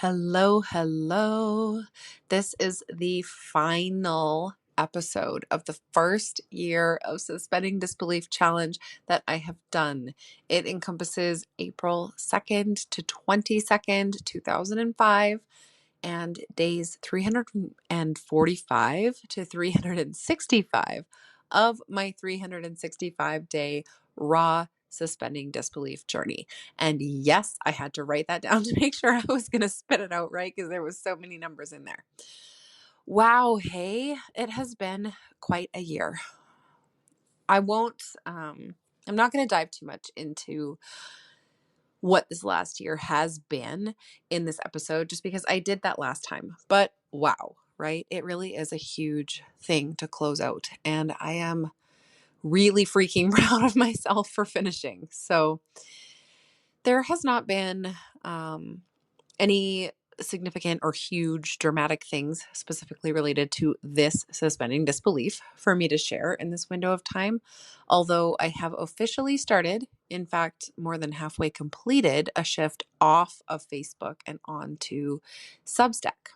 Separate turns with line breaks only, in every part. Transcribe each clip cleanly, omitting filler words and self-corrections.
Hello, hello. This is the final episode of the first year of Suspending Disbelief Challenge that I have done. It encompasses April 2nd to 22nd, 2005, and days 345 to 365 of my 365-day raw suspending disbelief journey. And yes, I had to write that down to make sure I was going to spit it out right because there was so many numbers in there. Wow, hey, it has been quite a year. I'm not going to dive too much into what this last year has been in this episode, just because I did that last time. But wow, right? It really is a huge thing to close out. And I am really freaking proud of myself for finishing. So there has not been any significant or huge dramatic things specifically related to this suspending disbelief for me to share in this window of time. Although I have officially started, in fact, more than halfway completed, a shift off of Facebook and onto Substack.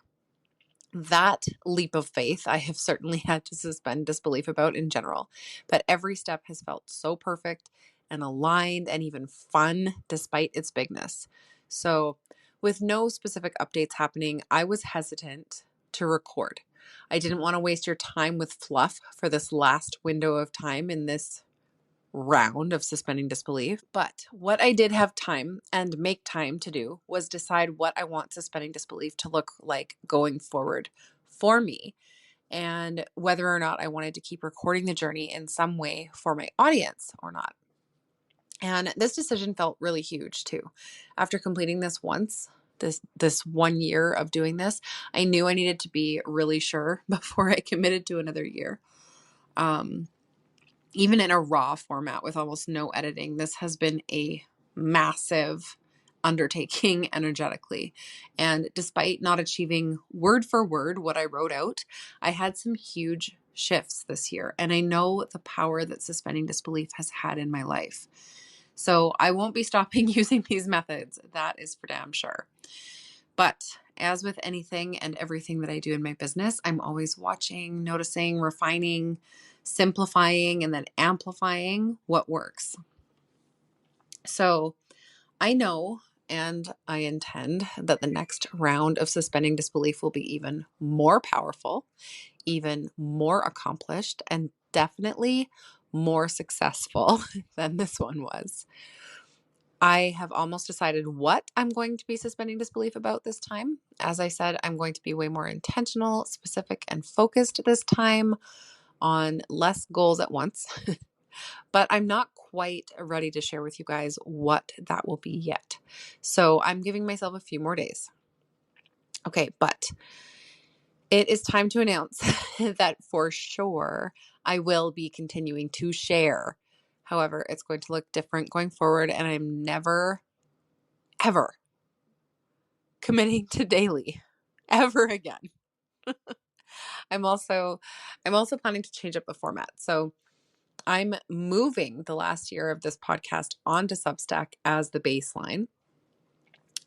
That leap of faith I have certainly had to suspend disbelief about in general, but every step has felt so perfect and aligned and even fun despite its bigness. So, with no specific updates happening, I was hesitant to record. I didn't want to waste your time with fluff for this last window of time in this round of suspending disbelief. But what I did have time and make time to do was decide what I want suspending disbelief to look like going forward for me, and whether or not I wanted to keep recording the journey in some way for my audience or not. And this decision felt really huge too. After completing this once, this 1 year of doing this, I knew I needed to be really sure before I committed to another year. Even in a raw format with almost no editing, this has been a massive undertaking energetically. And despite not achieving word for word what I wrote out, I had some huge shifts this year. And I know the power that suspending disbelief has had in my life. So I won't be stopping using these methods. That is for damn sure. But as with anything and everything that I do in my business, I'm always watching, noticing, refining, simplifying, and then amplifying what works. So I know and I intend that the next round of suspending disbelief will be even more powerful, even more accomplished, and definitely more successful than this one was. I have almost decided what I'm going to be suspending disbelief about this time. As I said, I'm going to be way more intentional, specific, and focused this time on less goals at once. But I'm not quite ready to share with you guys what that will be yet. So I'm giving myself a few more days. Okay, but it is time to announce that for sure I will be continuing to share. However, it's going to look different going forward, and I'm never, ever committing to daily ever again. I'm also planning to change up the format. So I'm moving the last year of this podcast onto Substack as the baseline.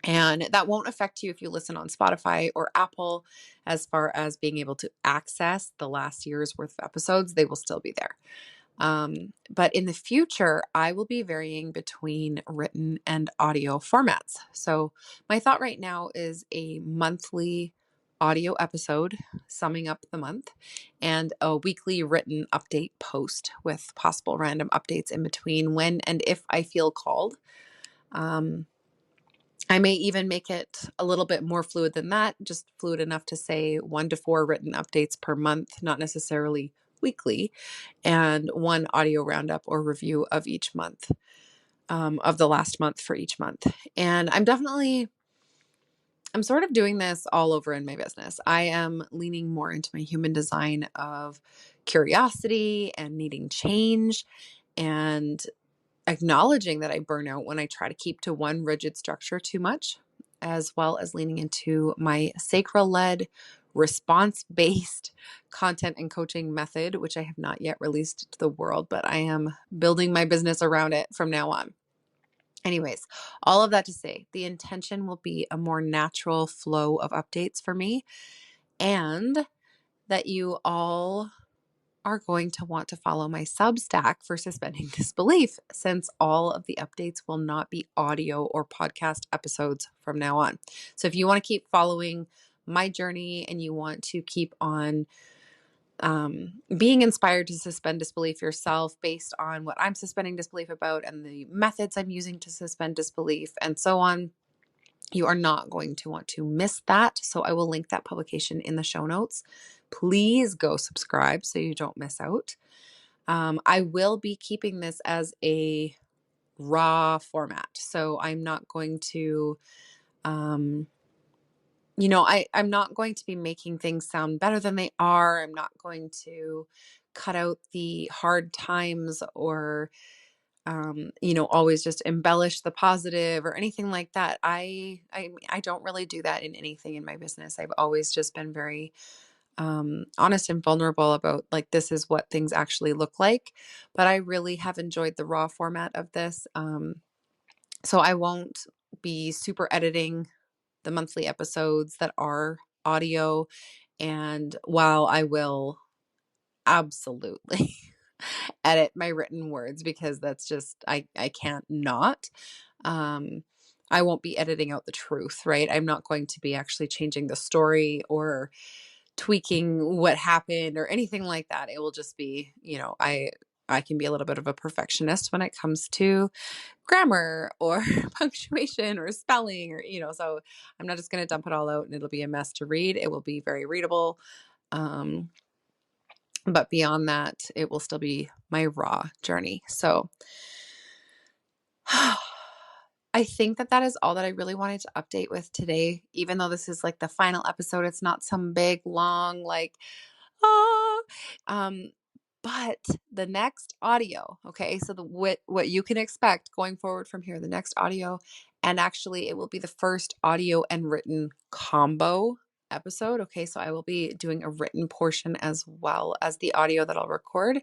And that won't affect you if you listen on Spotify or Apple as far as being able to access the last year's worth of episodes. They will still be there. But in the future, I will be varying between written and audio formats. So my thought right now is a monthly audio episode summing up the month and a weekly written update post with possible random updates in between when and if I feel called. I may even make it a little bit more fluid than that, just fluid enough to say 1 to 4 written updates per month, not necessarily weekly, and 1 audio roundup or review of each month, of the last month for each month. And I'm sort of doing this all over in my business. I am leaning more into my human design of curiosity and needing change and acknowledging that I burn out when I try to keep to one rigid structure too much, as well as leaning into my sacral-led, response-based content and coaching method, which I have not yet released to the world, but I am building my business around it from now on. Anyways, all of that to say, the intention will be a more natural flow of updates for me, and that you all are going to want to follow my Substack for Suspending Disbelief, since all of the updates will not be audio or podcast episodes from now on. So if you want to keep following my journey and you want to keep on being inspired to suspend disbelief yourself based on what I'm suspending disbelief about and the methods I'm using to suspend disbelief and so on, you are not going to want to miss that. So I will link that publication in the show notes. Please go subscribe so you don't miss out. I will be keeping this as a raw format. So I'm not going to, I'm not going to be making things sound better than they are. I'm not going to cut out the hard times or always just embellish the positive or anything like that. I don't really do that in anything in my business. I've always just been very honest and vulnerable about like, this is what things actually look like. But I really have enjoyed the raw format of this. So I won't be super editing the monthly episodes that are audio. And while I will absolutely edit my written words because that's just I can't not. Um, I won't be editing out the truth, right? I'm not going to be actually changing the story or tweaking what happened or anything like that. It will just be, I can be a little bit of a perfectionist when it comes to grammar or punctuation or spelling or so I'm not just going to dump it all out and it'll be a mess to read. It will be very readable. But beyond that, it will still be my raw journey. So I think that is all that I really wanted to update with today. Even though this is like the final episode, it's not some big, long, like, ah. But the next audio, okay, so what you can expect going forward from here, the next audio, and actually it will be the first audio and written combo episode. Okay, so I will be doing a written portion as well as the audio that I'll record.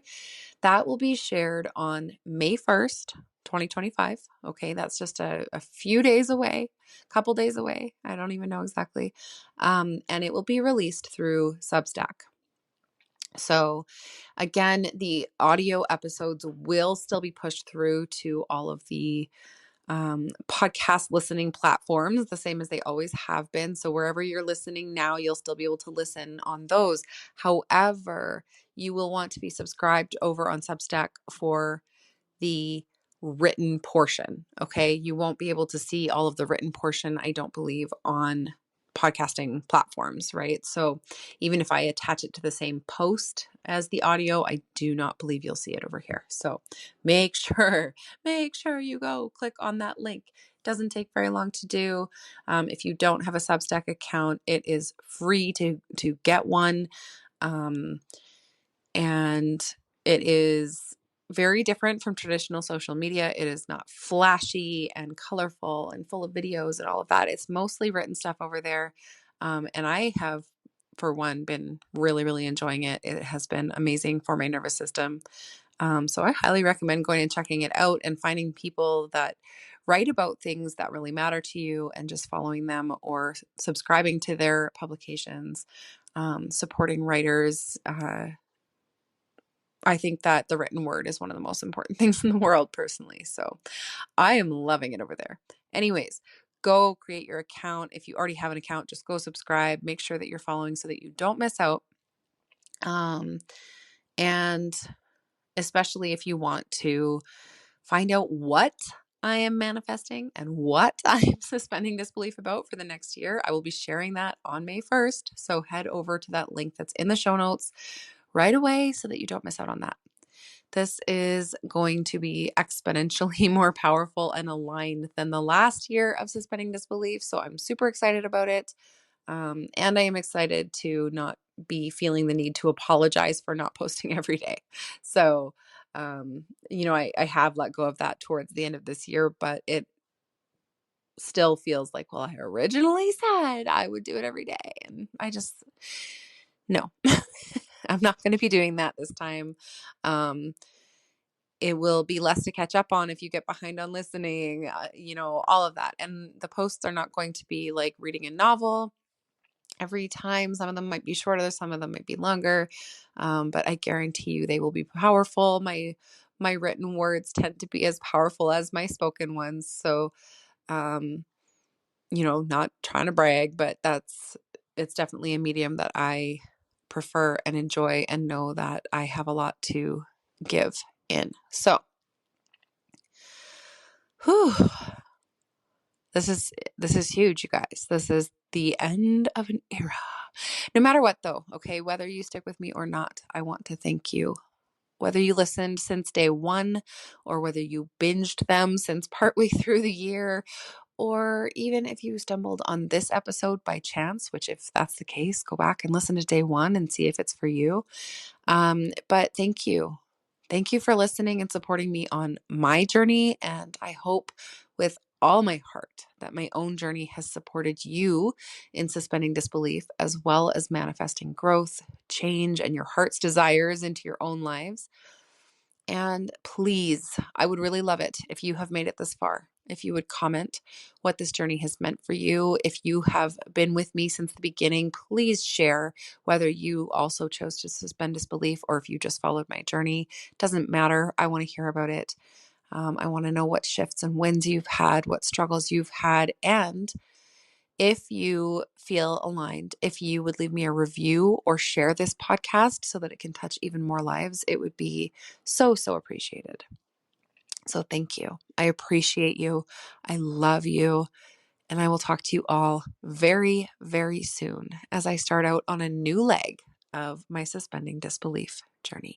That will be shared on May 1st, 2025. Okay, that's just a few days away, a couple days away. I don't even know exactly. And it will be released through Substack. So, again, the audio episodes will still be pushed through to all of the podcast listening platforms, the same as they always have been. So, wherever you're listening now, you'll still be able to listen on those. However, you will want to be subscribed over on Substack for the written portion. Okay. You won't be able to see all of the written portion, I don't believe, on podcasting platforms, right? So even if I attach it to the same post as the audio, I do not believe you'll see it over here. So make sure you go click on that link. It doesn't take very long to do. If you don't have a Substack account, it is free to get one. And it is very different from traditional social media. It is not flashy and colorful and full of videos and all of that. It's mostly written stuff over there. And I have, for one, been really, really enjoying it. It has been amazing for my nervous system. So I highly recommend going and checking it out and finding people that write about things that really matter to you and just following them or subscribing to their publications, supporting writers. I think that the written word is one of the most important things in the world personally. So I am loving it over there. Anyways, go create your account. If you already have an account, just go subscribe. Make sure that you're following so that you don't miss out. And especially if you want to find out what I am manifesting and what I am suspending disbelief about for the next year, I will be sharing that on May 1st. So head over to that link that's in the show notes right away so that you don't miss out on that. This is going to be exponentially more powerful and aligned than the last year of suspending disbelief. So I'm super excited about it. And I am excited to not be feeling the need to apologize for not posting every day. So, I have let go of that towards the end of this year, but it still feels like, well, I originally said I would do it every day. And no, I'm not going to be doing that this time. it will be less to catch up on if you get behind on listening, all of that. And the posts are not going to be like reading a novel every time. Some of them might be shorter, some of them might be longer, but I guarantee you they will be powerful. My written words tend to be as powerful as my spoken ones. So, um, not trying to brag, but it's definitely a medium that I prefer and enjoy and know that I have a lot to give in. So, whew, this is huge, you guys. This is the end of an era. No matter what, though, okay, whether you stick with me or not, I want to thank you. Whether you listened since day one, or whether you binged them since partway through the year, or even if you stumbled on this episode by chance, which if that's the case, go back and listen to day one and see if it's for you. But thank you. Thank you for listening and supporting me on my journey. And I hope with all my heart that my own journey has supported you in suspending disbelief, as well as manifesting growth, change, and your heart's desires into your own lives. And please, I would really love it if you have made it this far, if you would comment what this journey has meant for you. If you have been with me since the beginning, please share whether you also chose to suspend disbelief or if you just followed my journey. Doesn't matter. I want to hear about it. I want to know what shifts and wins you've had, what struggles you've had, and if you feel aligned, if you would leave me a review or share this podcast so that it can touch even more lives, it would be so, so appreciated. So thank you. I appreciate you. I love you. And I will talk to you all very, very soon as I start out on a new leg of my suspending disbelief journey.